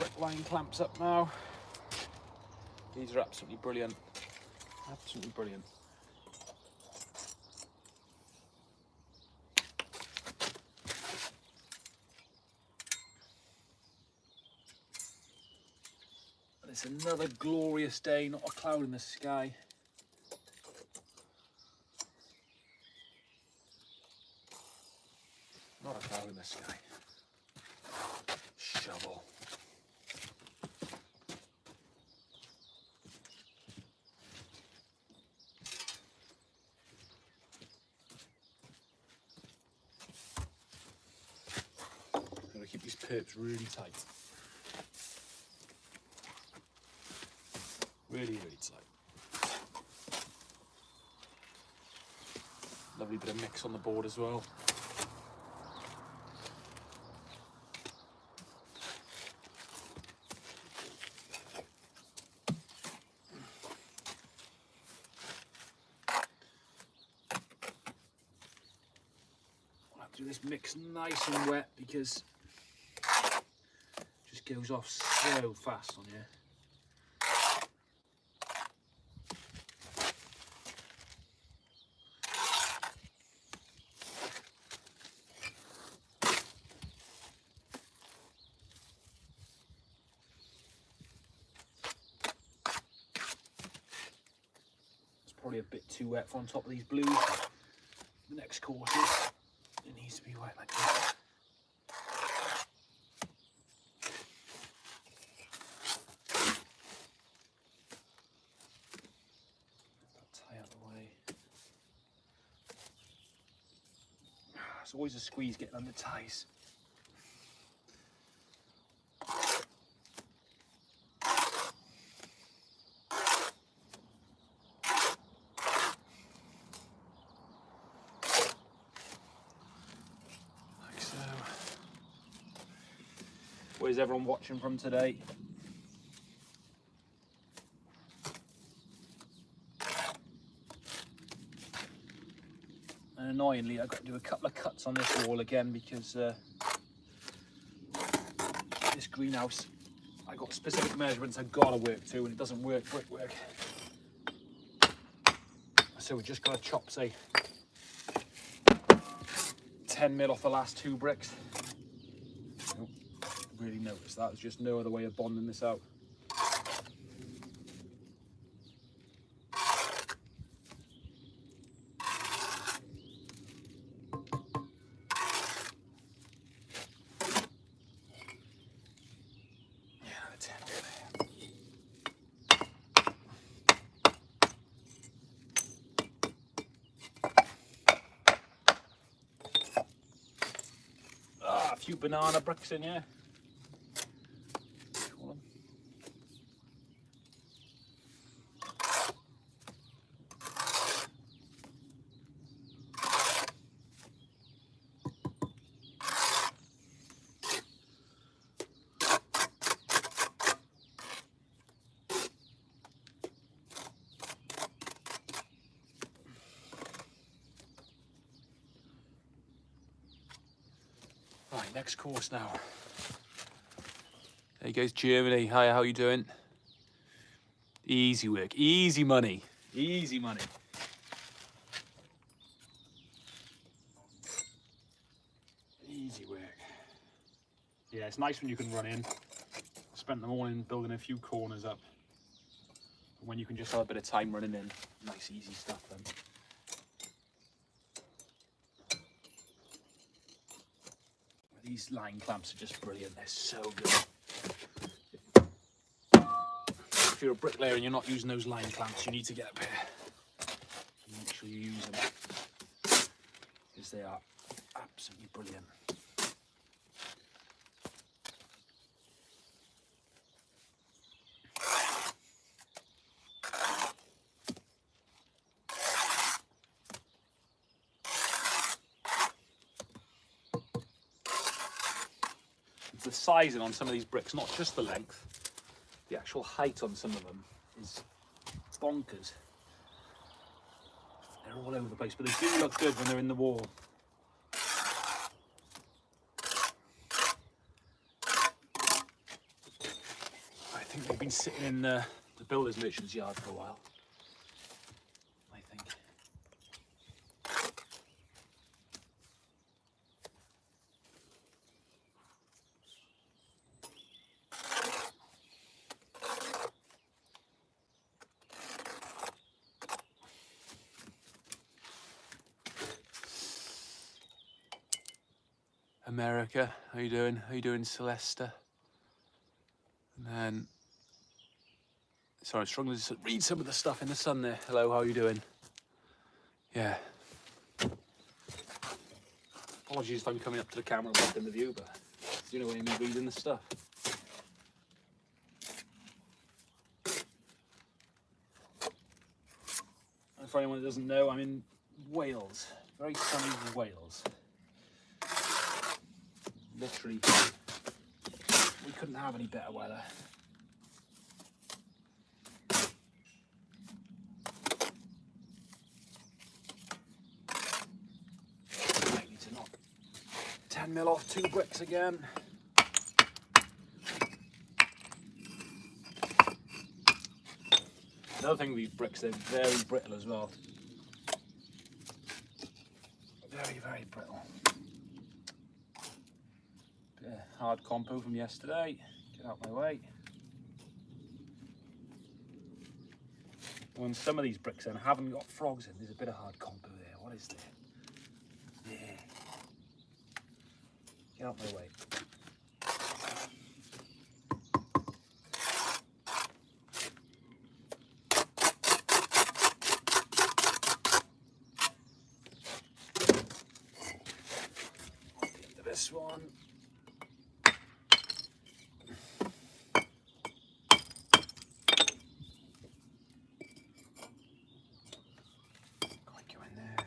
brick line clamps up now. These are absolutely brilliant. Absolutely brilliant. And it's another glorious day, not a cloud in the sky. Not a cloud in the sky. Shovel. Gotta keep these perps really tight. Really, really tight. Lovely bit of mix on the board as well. Do this mix nice and wet because it just goes off so fast on you. It's probably a bit too wet for on top of these blues. The next courses. It needs to be wet like this. Tie out the way. It's always a squeeze getting under ties. Where's everyone watching from today? And annoyingly, I've got to do a couple of cuts on this wall again because this greenhouse, I got specific measurements I've got to work to, and it doesn't work brickwork. So we just got to chop, say, 10 mil off the last 2 bricks. Really noticed that. There's just no other way of bonding this out. Yeah, the 10 a few banana bricks in here. Right, next course now. There goes Germany. Hi, how you doing? Easy work, easy money, easy money. Easy work. Yeah, it's nice when you can run in. Spent the morning building a few corners up. When you can just have a bit of time running in, nice easy stuff then. These line clamps are just brilliant, they're so good. If you're a bricklayer and you're not using those line clamps, you need to get a pair. And make sure you use them, because they are absolutely brilliant. The sizing on some of these bricks, not just the length, the actual height on some of them is bonkers. They're all over the place, but they do look good when they're in the wall. think they've been sitting in the builder's merchant's yard for a while. I think. America, how you doing? How you doing, Celesta? And then, sorry, I'm struggling to read some of the stuff in the sun there. Hello, how are you doing? Yeah. Apologies if I'm coming up to the camera and blocking the view, but you know, when me reading the stuff. And for anyone that doesn't know, I'm in Wales, very sunny Wales. Literally, we couldn't have any better weather. I need to knock 10 mil off 2 bricks again. Another thing with these bricks, they're very brittle as well. Very, very brittle. Bit of hard compo from yesterday. Get out my way. On some of these bricks then haven't got frogs in, there's a bit of hard compo there. What is there? There. Get out my way. This one. Quite go in there.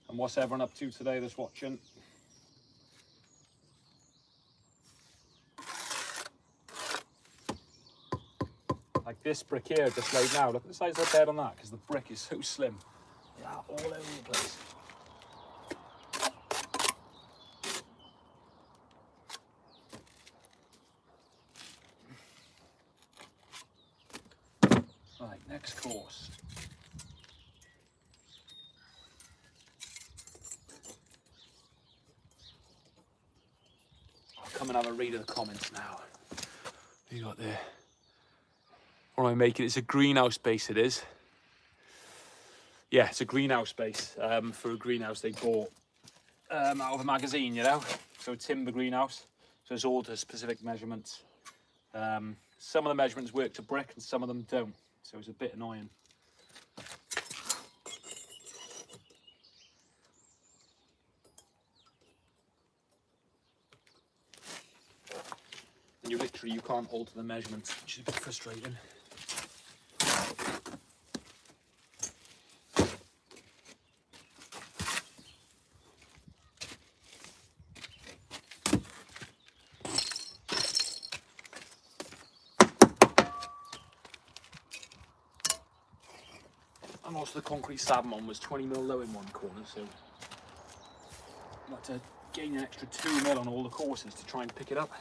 And what's everyone up to today that's watching? Like this brick here just laid now, look at the size of the bed on that, because the brick is so slim. They are all over the place. Right, next course. I'll come and have a read of the comments now. What you got there? What am I making? It's a greenhouse base, it is. Yeah, it's a greenhouse base. For a greenhouse they bought out of a magazine, you know? So a timber greenhouse. So it's all to specific measurements. Some of the measurements work to brick and some of them don't. So it's a bit annoying. And you can't alter the measurements, which is a bit frustrating. And also the concrete slab on was 20 mil low in one corner, so I had to gain an extra 2 mil on all the courses to try and pick it up.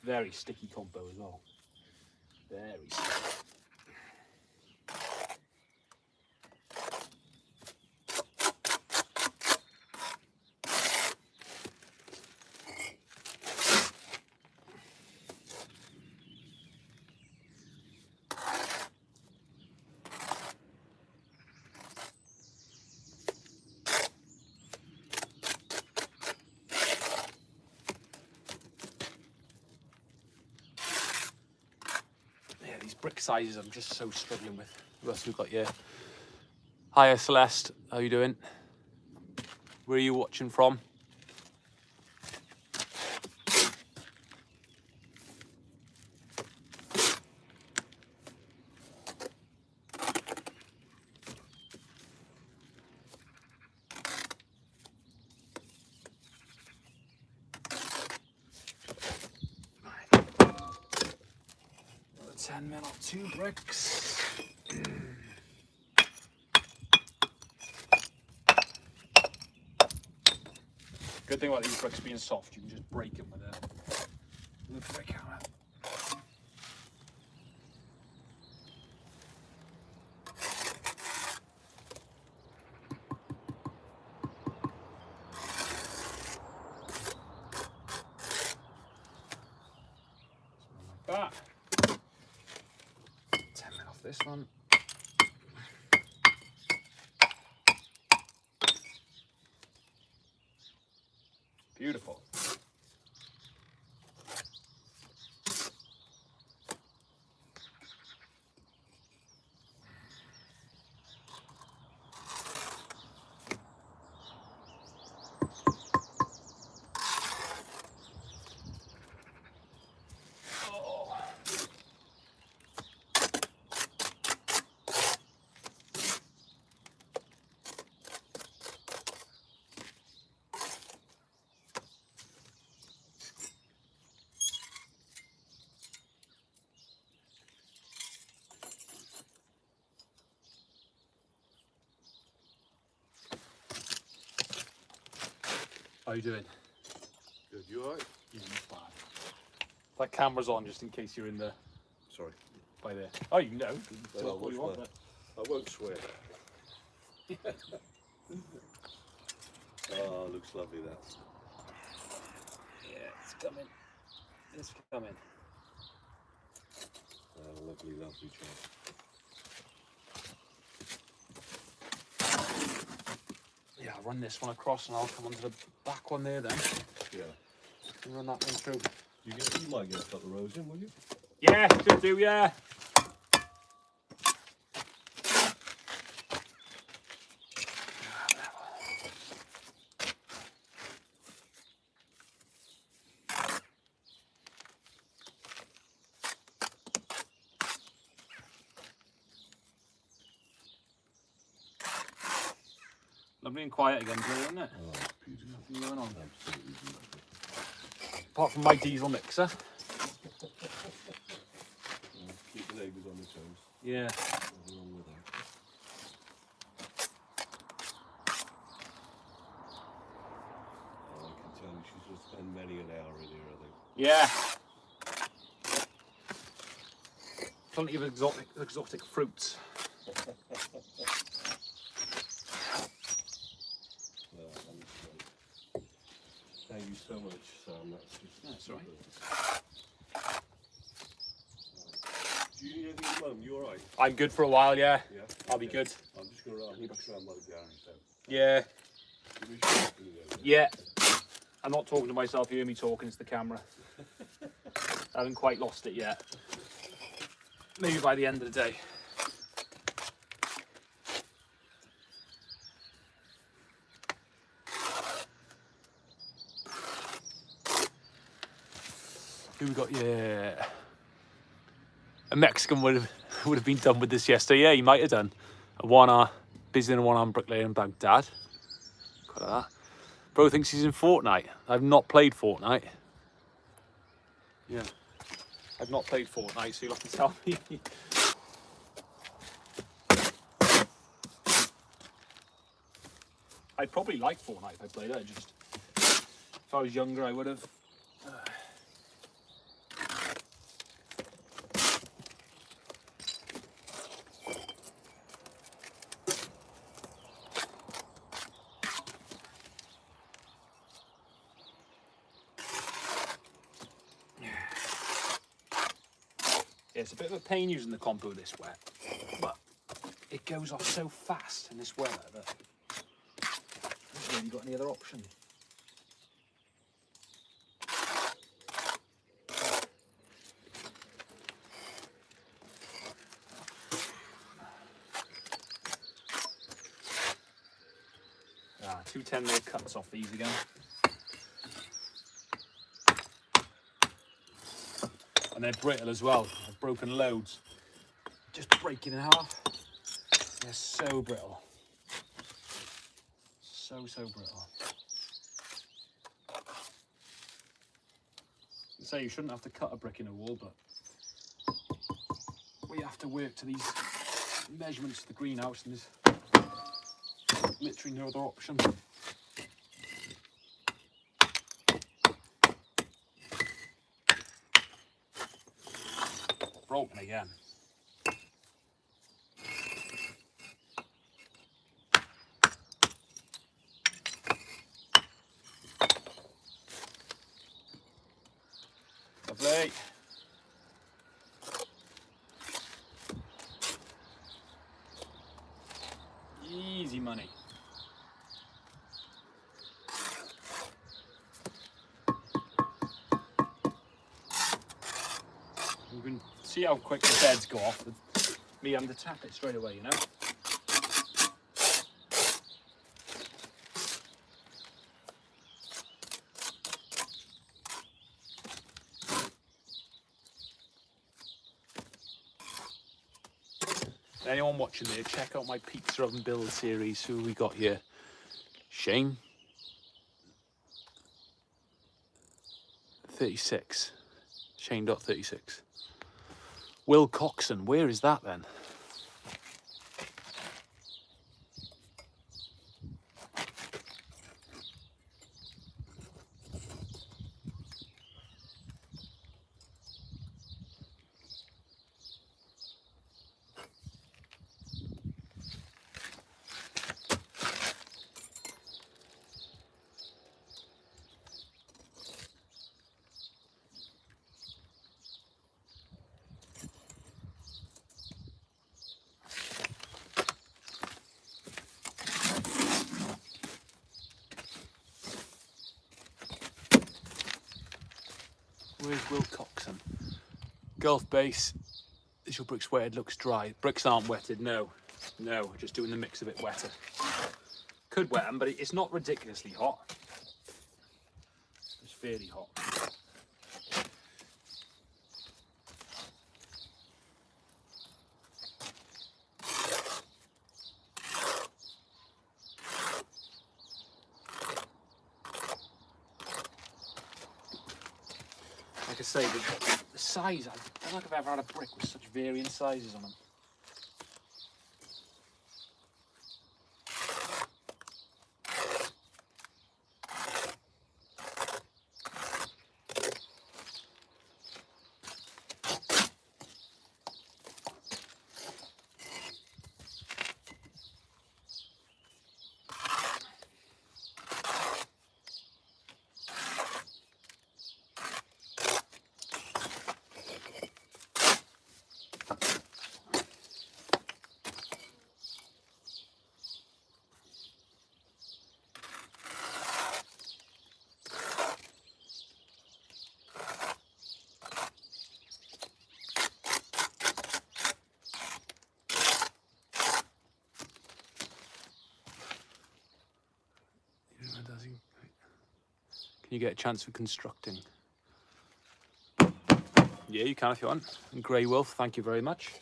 Very sticky compo as well. Very sticky. brick sizes I'm just so struggling with. Who else we've got here? Hiya Celeste, how you doing? Where are you watching from? Another 10 mil off 2 bricks. Good thing about these bricks being soft, you can just break them with a brick hammer. Like that. 10 mil off this one. Beautiful. How you doing? Good, you alright? Yeah, not bad. That camera's on just in case you're in the... Sorry. By there. Oh, you can know. Well, Talk all you want, but... I won't swear. Oh, looks lovely that. Yeah, it's coming. It's coming. Oh, lovely, lovely job. Yeah, I'll run this one across and I'll come onto the back one there then. Yeah. And run that one through. You might get a couple of rows in, will you? Yeah, should do, yeah. Lovely and quiet again today, isn't it? Oh, beautiful. Nothing going on. Absolutely beautiful. Apart from my diesel mixer. Keep the neighbours on their toes. Yeah. Nothing wrong with that. Oh, I can tell you she's going to spend many an hour in here, I think. Yeah. Plenty of exotic fruits. Thank you so much, Sam. That's just... That's all right. Do you need anything at the moment? You alright? I'm good for a while, yeah. Yeah? I'll be good. I'm just going to run by the garage then. Yeah. Give me a shout through there. Yeah. I'm not talking to myself, you hear me talking to the camera. I haven't quite lost it yet. Maybe by the end of the day. Who we got? Yeah. A Mexican would have been done with this yesterday. Yeah, he might have done. A one-arm, busy in a one-arm bricklayer in Baghdad. Look at that. Bro thinks he's in Fortnite. I've not played Fortnite. Yeah. I've not played Fortnite, so you'll have to tell me. I'd probably like Fortnite if I played it. If I was younger, I would have. Yeah, it's a bit of a pain using the compo this wet, but it goes off so fast in this weather that I haven't really got any other option. Two 10mm cuts off these again. And they're brittle as well. I've broken loads. Just breaking in half. They're so brittle. So brittle. So you shouldn't have to cut a brick in a wall, but we have to work to these measurements of the greenhouse, and there's literally no other option. Broken again. Lovely. Easy money. You can see how quick the beds go off with me having to tap it straight away, you know? Anyone watching there, check out my pizza oven build series. Who we got here? Shane. 36. Shane.36. Will Coxon, where is that then? Where's Will Coxon? Gulf base. Is your bricks wetted? Looks dry. Bricks aren't wetted, no. No, just doing the mix a bit wetter. Could wet them, but it's not ridiculously hot. It's fairly hot. Like I say, the size, I don't think I've ever had a brick with such varying sizes on them. Can you get a chance for constructing? Yeah, you can if you want. And Grey Wolf, thank you very much.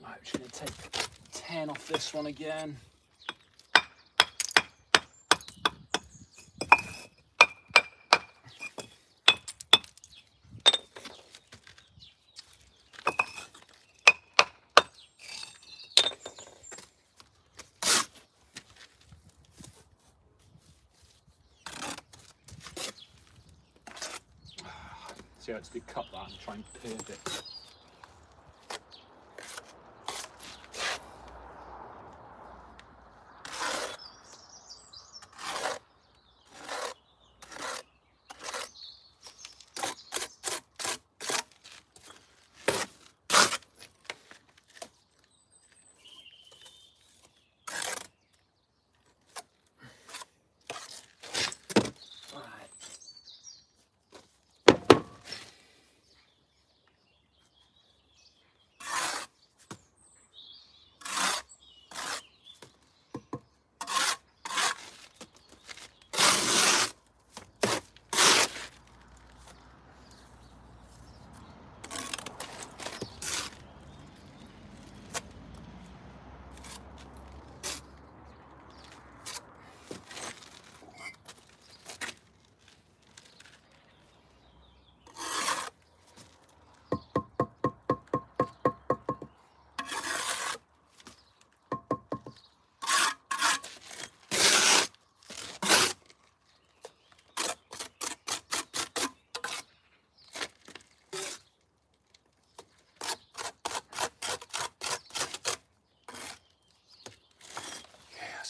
I'm just going to take 10 off this one again. See how it's to cut that and try and curve it.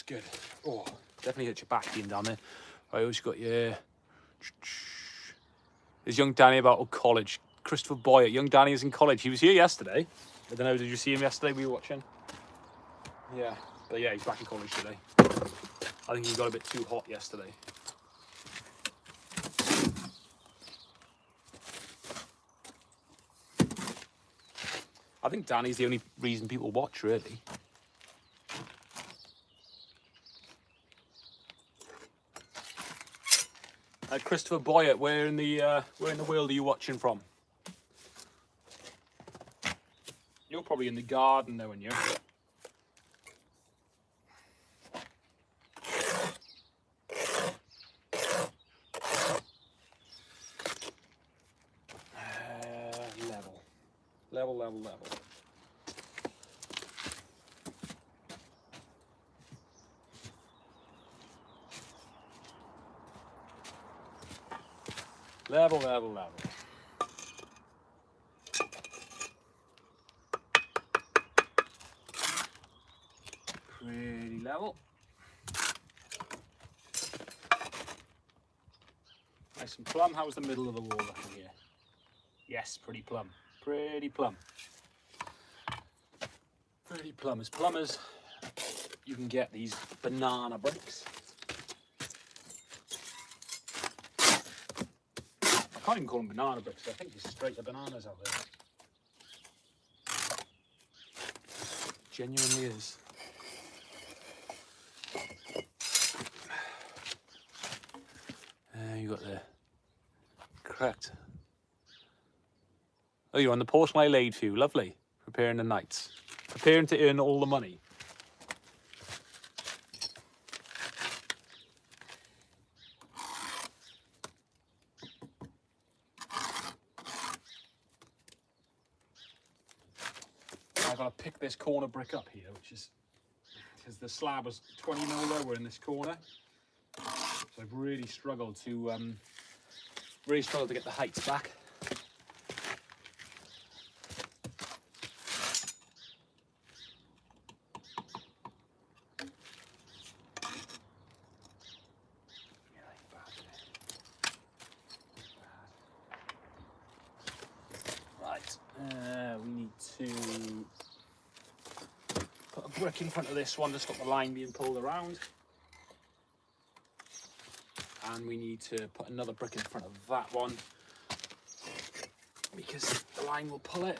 good. Oh, definitely hit your back being down there. I always got your... There's young Danny about college. Christopher Boyer. Young Danny is in college. He was here yesterday. I don't know, did you see him yesterday? Were you watching? Yeah. But yeah, he's back in college today. I think he got a bit too hot yesterday. I think Danny's the only reason people watch, really. Christopher Boyer, where in the world are you watching from? You're probably in the garden, knowing you. Level. Level. Pretty level. Nice and plumb. How's the middle of the wall looking here? Yes, pretty plumb. Pretty plumb. Pretty plumb. As plumb as you can get these banana bricks. I can't even call them banana bricks. I think there's straight up bananas out there. Genuinely is. You got the correct. Oh, you're on the portion I laid for you. Lovely. Preparing the nights. Preparing to earn all the money. I've got to pick this corner brick up here, which is because the slab was 20 mil lower in this corner. So I've really struggled to get the heights back. We need to put a brick in front of this one to stop the line being pulled around. And we need to put another brick in front of that one because the line will pull it.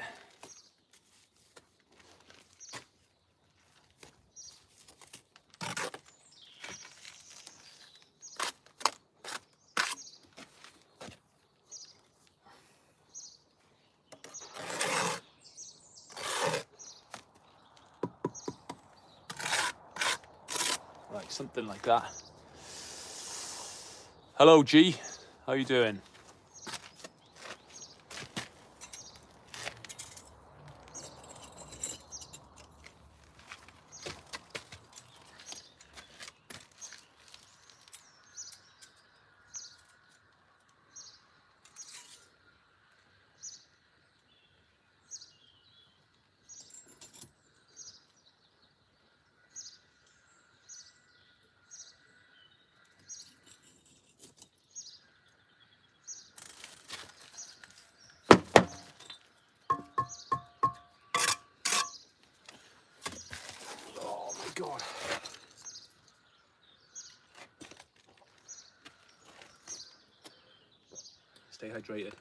Right, something like that. Hello, G. How you doing? God. Stay hydrated.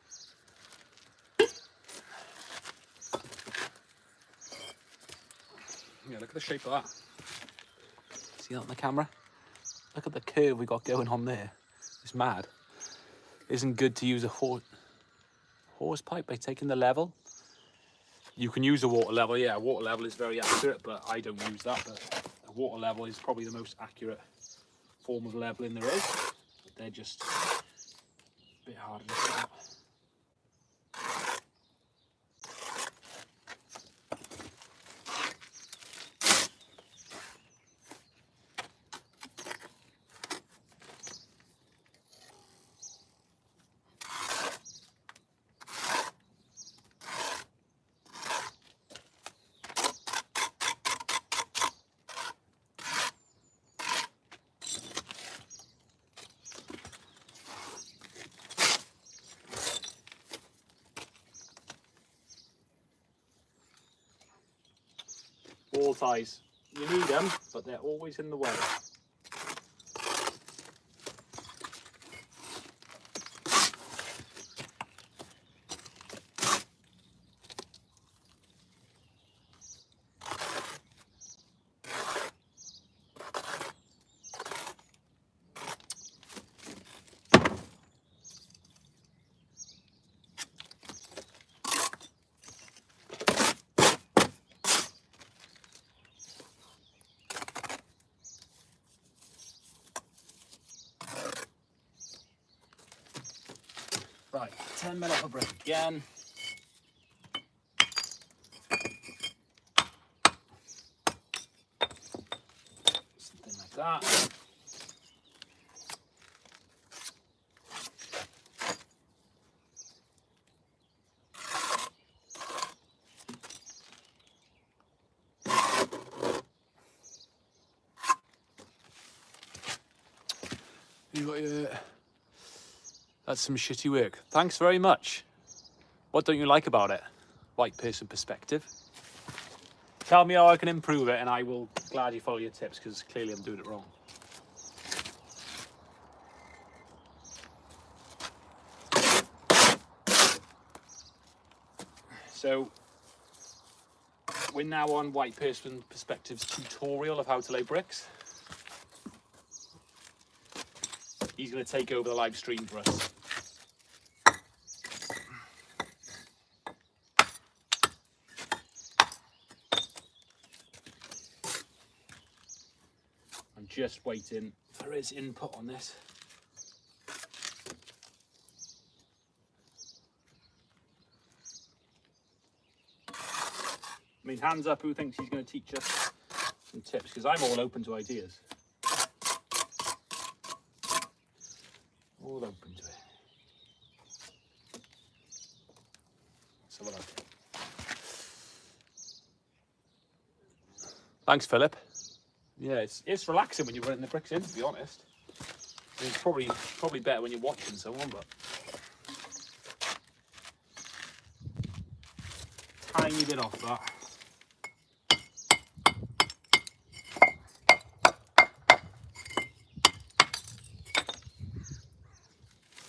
Yeah, look at the shape of that. See that on the camera? Look at the curve we got going on there. It's mad. Isn't good to use a hose pipe by taking the level. You can use a water level. Yeah, a water level is very accurate, but I don't use that. But a water level is probably the most accurate form of leveling there is. But they're just a bit harder to set up. Wall ties. You need them, but they're always in the way. Right, 10 mil off a brick again. Something like that. You got your... That's some shitty work. Thanks very much. What don't you like about it? White person perspective. Tell me how I can improve it and I will gladly follow your tips, because clearly I'm doing it wrong. So we're now on White Person Perspective's tutorial of how to lay bricks. He's going to take over the live stream for us. I'm just waiting for his input on this. I mean, hands up who thinks he's going to teach us some tips, because I'm all open to ideas. All open to it. So what Thanks, Philip. Yeah, it's relaxing when you're running the bricks in, to be honest. I mean, it's probably better when you're watching someone, but tiny bit off that.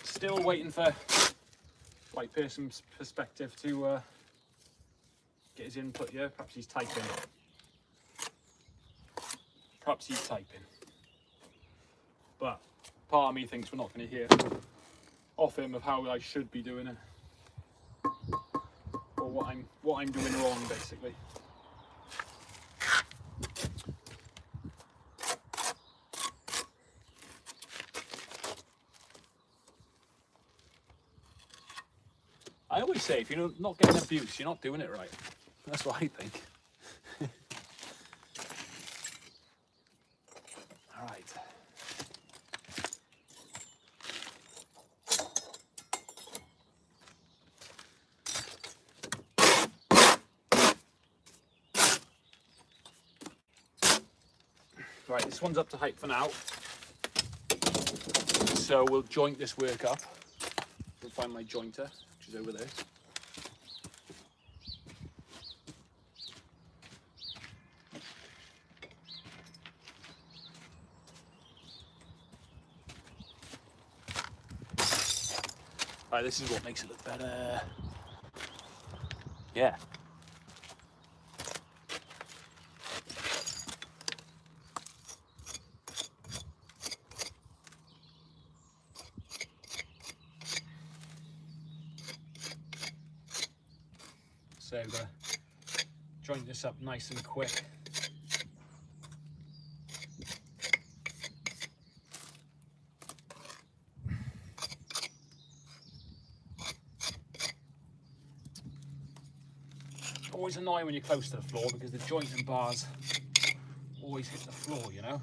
Still waiting for White Person's Perspective to get his input here. Perhaps he's typing. Perhaps he's typing. But part of me thinks we're not going to hear off him of how I should be doing it, or what I'm doing wrong, basically. I always say, if you're not getting abuse, you're not doing it right. That's what I think. All right. Right, this one's up to height for now. So we'll joint this work up. We'll find my jointer, which is over there. Right, this is what makes it look better. Yeah. So joint this up nice and quick. Always annoying when you're close to the floor, because the joint and bars always hit the floor, you know.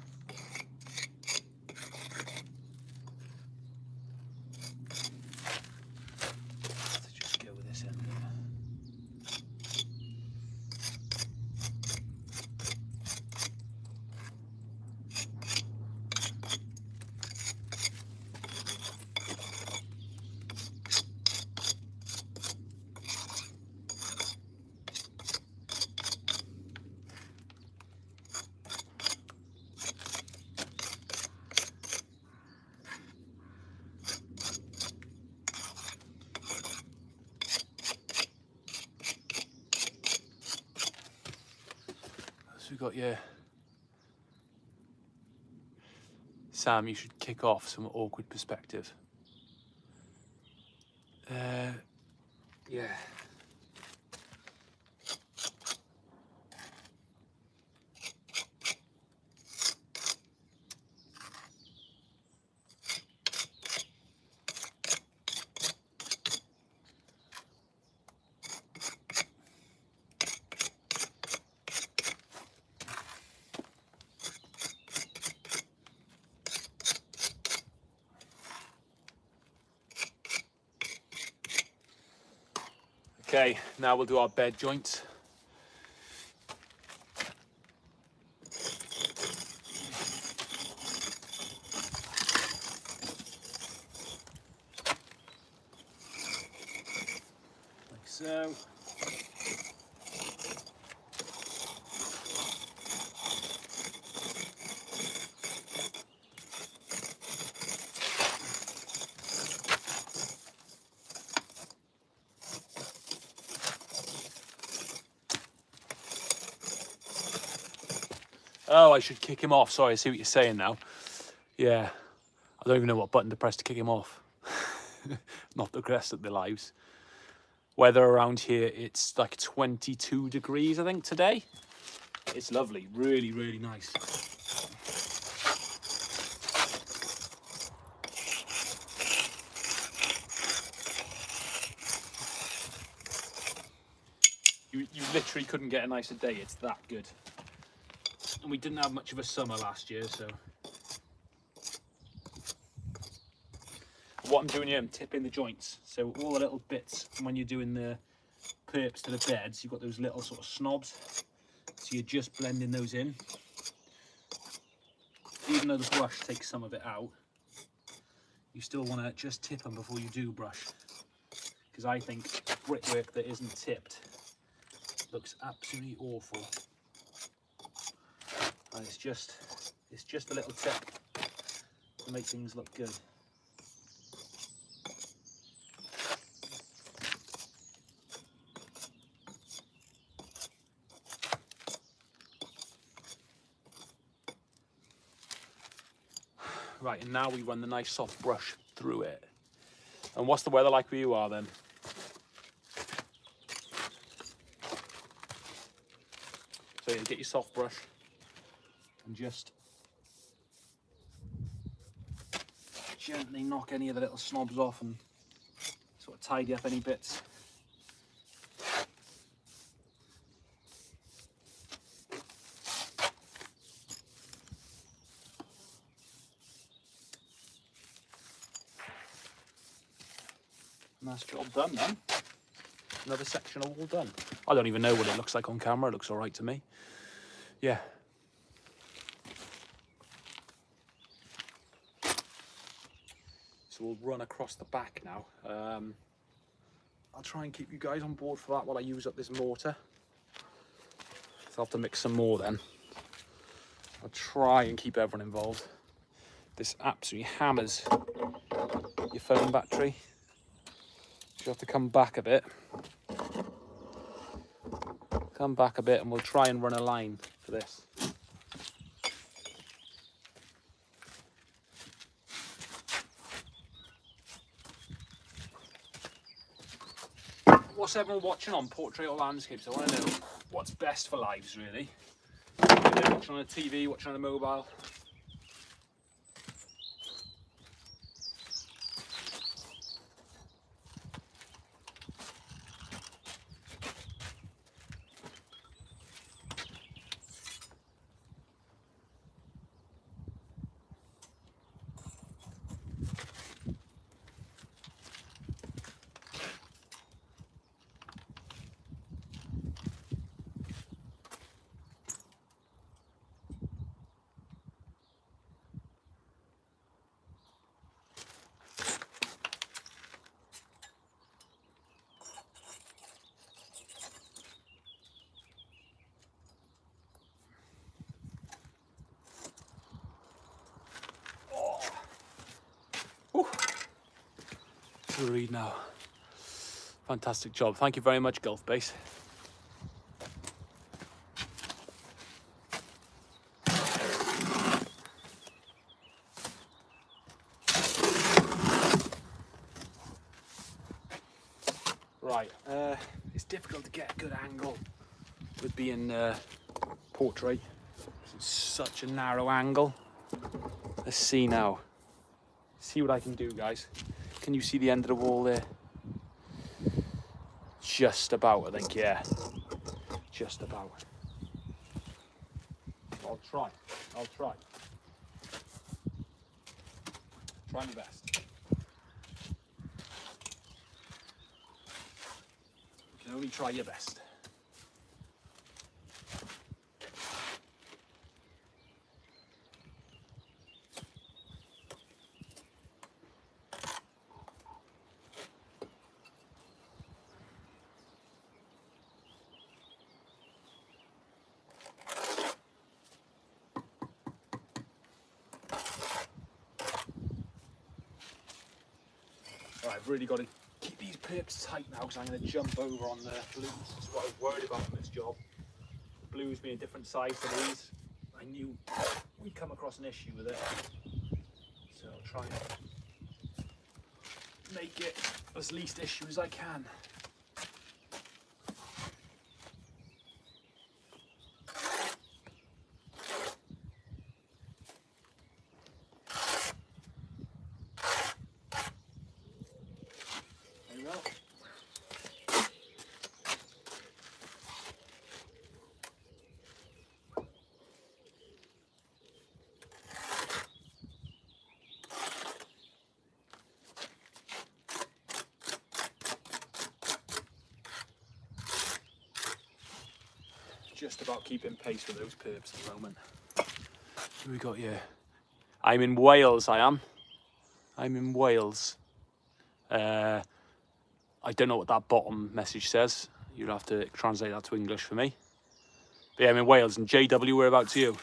Let's just go with this end there. we got here? Sam, you should kick off some awkward perspective. Yeah. Okay, now we'll do our bed joints. Like so. Oh, I should kick him off. Sorry, I see what you're saying now. Yeah, I don't even know what button to press to kick him off. Not the rest of their lives. Weather around here, it's like 22 degrees, I think, today. It's lovely, really, really nice. You literally couldn't get a nicer day, it's that good. And we didn't have much of a summer last year, so. What I'm doing here, I'm tipping the joints. So all the little bits, when you're doing the perps to the beds, you've got those little sort of snobs. So you're just blending those in. Even though the brush takes some of it out, you still want to just tip them before you do brush. Because I think brickwork that isn't tipped looks absolutely awful. And it's just a little tip to make things look good. Right, and now we run the nice soft brush through it. And what's the weather like where you are then? So you get your soft brush and just gently knock any of the little snobs off and sort of tidy up any bits. And that's job done then. Another section all done. I don't even know what it looks like on camera. It looks all right to me. Yeah. So we'll run across the back now. I'll try and keep you guys on board for that while I use up this mortar. So I'll have to mix some more then. I'll try and keep everyone involved. This absolutely hammers your phone battery. You have to come back a bit. Come back a bit and we'll try and run a line for this. What's everyone watching on, portrait or landscapes? I want to know what's best for lives, really. Are they watching on a TV, watching on a mobile? To read now. Fantastic job. Thank you very much, Gulf Base. Right, it's difficult to get a good angle with being portrait. It's such a narrow angle. Let's see now. See what I can do, guys. Can you see the end of the wall there? Just about, I think, yeah. Just about. I'll try. Try my best. You can only try your best. Right, I've really got to keep these perps tight now because I'm going to jump over on the blues. That's what I was worried about in this job. The blues being a different size to these. I knew we'd come across an issue with it. So I'll try and make it as least issue as I can. There we go. Just about keeping pace with those perps at the moment. What have we got here? I'm in Wales, I am. I'm in Wales. I don't know what that bottom message says. You'll have to translate that to English for me. But yeah, I'm in Wales, and JW, whereabouts are you?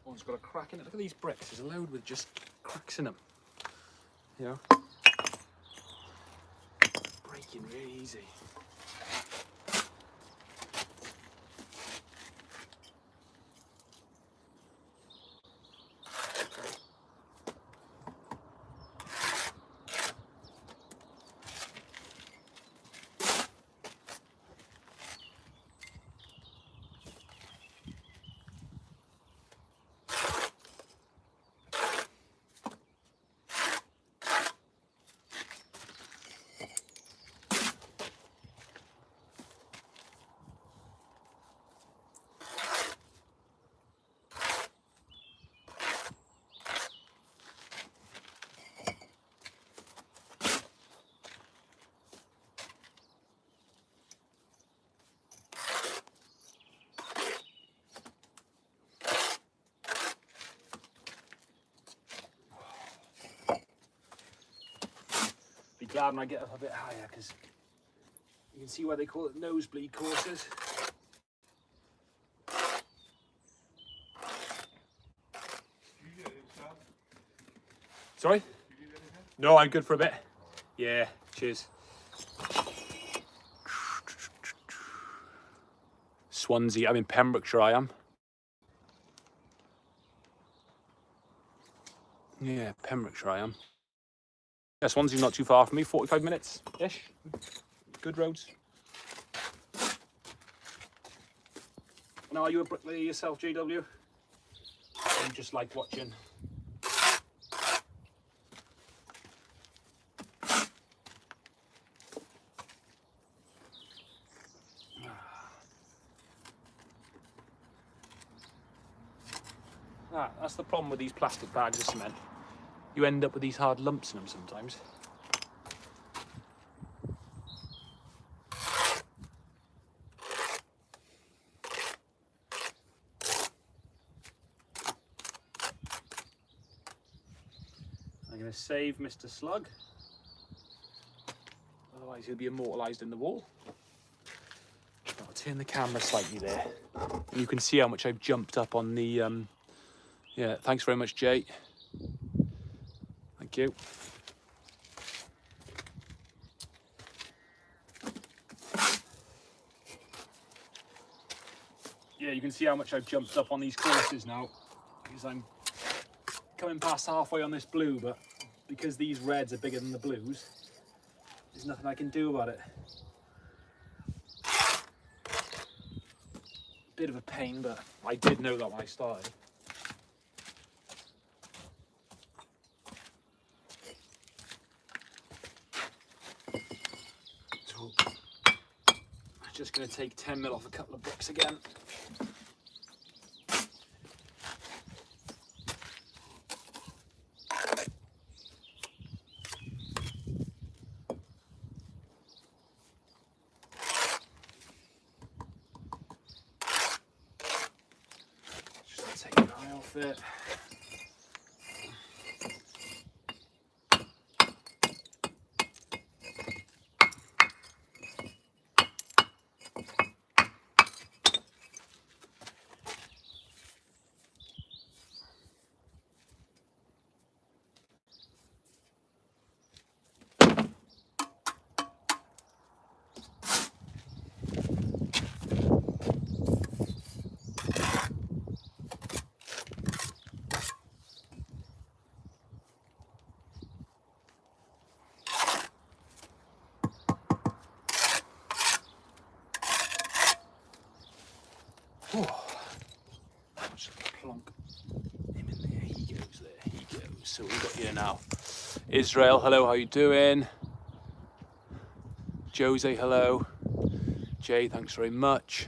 One's got a crack in it. Look at these bricks. There's a load with just cracks in them. You know? Breaking really easy. Be glad when I get up a bit higher because you can see why they call it nosebleed courses. Sorry? No, I'm good for a bit. Yeah, cheers. Swansea, I'm in Pembrokeshire, I am. Yeah, Pembrokeshire, I am. Yeah, Swansea's not too far from me, 45 minutes-ish. Good roads. Now, are you a bricklayer yourself, JW? Or you just like watching? That's the problem with these plastic bags of cement. You end up with these hard lumps in them sometimes. I'm going to save Mr. Slug. Otherwise he'll be immortalised in the wall. I'll turn the camera slightly there. And you can see how much I've jumped up on the... yeah, thanks very much, Jay. Thank you. Yeah, you can see how much I've jumped up on these courses now, because I'm coming past halfway on this blue, but because these reds are bigger than the blues, there's nothing I can do about it. Bit of a pain, but I did know that when I started. So I'm just going to take 10 mil off a couple of bricks again. Just take an eye off it. Just plonk him in there. He goes there. He goes. So we've got here now. Israel, hello. How you doing? Jose, hello. Jay, thanks very much.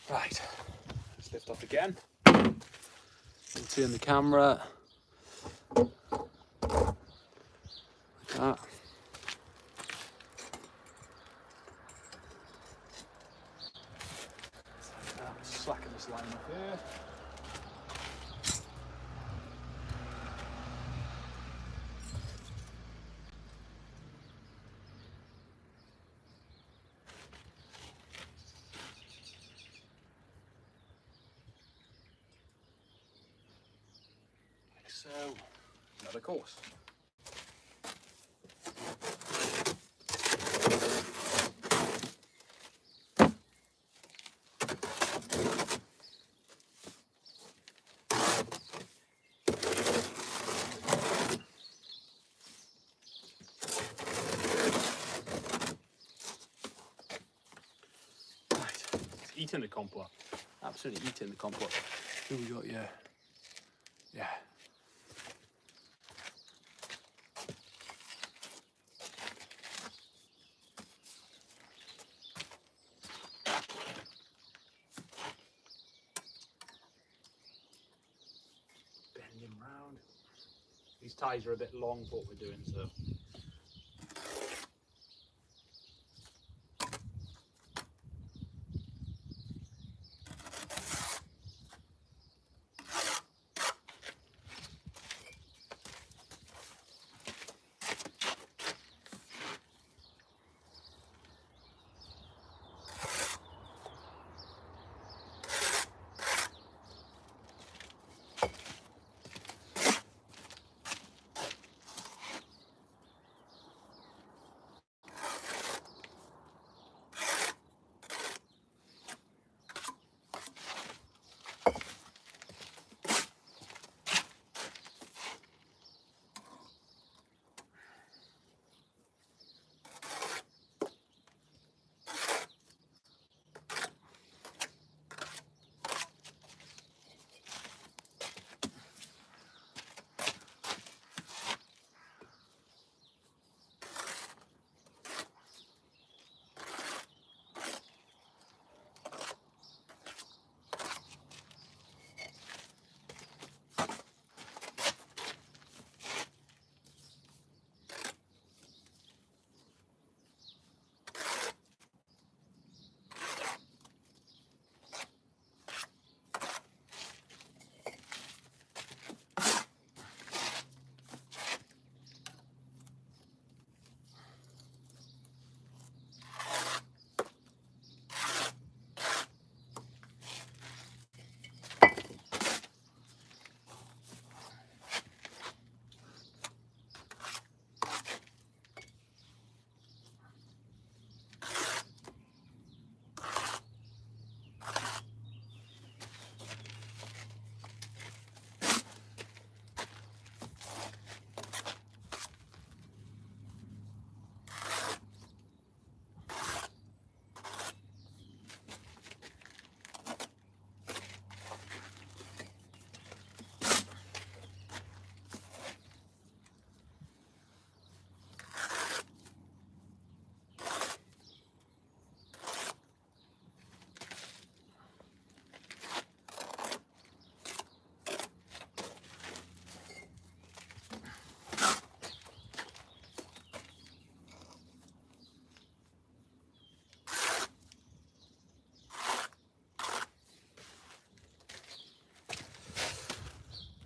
Right, let's lift off again. And turn the camera. Like that. Slacken this line up here. Like so. Another course. Eating the compot. Absolutely eating the compot. Who we got here? Yeah. Bend him round. These ties are a bit long for what we're doing, so.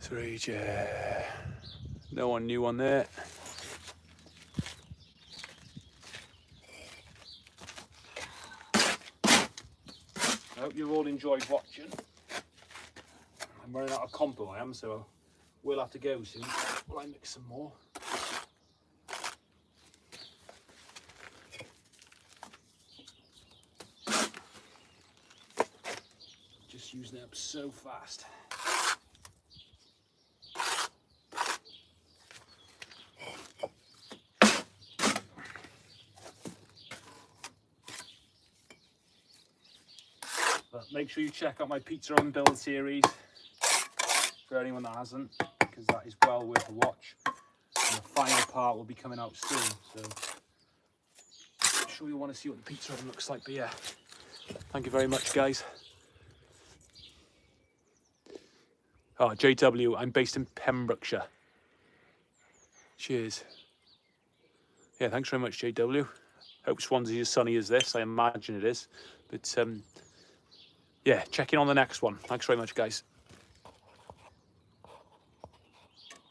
3J. No one new on there. I hope you've all enjoyed watching. I'm running out of compo, I am, so we'll have to go soon. Will I mix some more? Just using it up so fast. But make sure you check out my pizza oven build series for anyone that hasn't, because that is well worth a watch. And the final part will be coming out soon, so I'm sure you'll want to see what the pizza oven looks like. But yeah, thank you very much, guys. Oh, JW, I'm based in Pembrokeshire. Cheers. Yeah, thanks very much, JW. Hope Swansea's as sunny as this. I imagine it is. But yeah, check in on the next one. Thanks very much, guys.